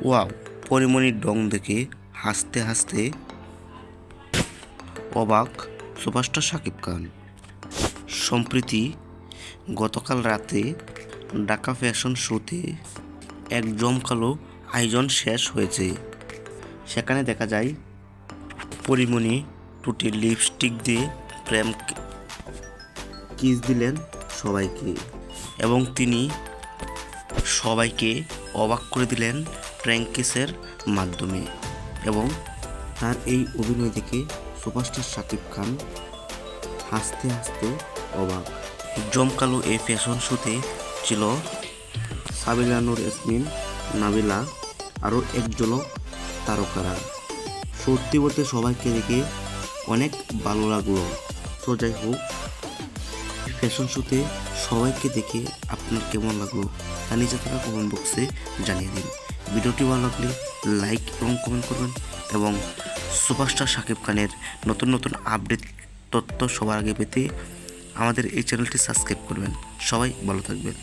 Wow! পরীমনির ঢং দেখে হাসতে হাসতে অবাক সুপারস্টার শাকিব খান। সম্প্রতি গতকাল রাতে ঢাকা ফ্যাশন শোতে এক জমকালো আয়োজন শেষ হয়েছে। সেখানে দেখা যায় পরীমনি টুটি লিপস্টিক দিয়ে প্রেম কিস দিলেন সবাইকে এবং তিনি সবাইকে অবাক করে দিলেন প্র্যাঙ্ক কিসের মাধ্যমে। এবং তার এই অভিনয় দেখে সুপারস্টার শাকিব খান হাসতে হাসতে অবাক। জমকালো এই ফ্যাশন শোতে ছিল সাবিনা নূর ইয়াসমিন, নাবিলা, আরও একজন তারকারা। সত্যি বলতে সবাইকে দেখে অনেক ভালো লাগলো। তো যাই হোক, ফ্যাশন শোতে সবাইকে দেখে আপনার কেমন লাগলো তা নিচে থাকা কমেন্ট বক্সে জানিয়ে দিন। ভিডিওটি ভালো লাগলে লাইক এবং কমেন্ট করবেন এবং সুপারস্টার শাকিব খানের নতুন নতুন আপডেট তথ্য সবার আগে পেতে আমাদের এই চ্যানেলটি সাবস্ক্রাইব করবেন। সবাই ভালো থাকবেন।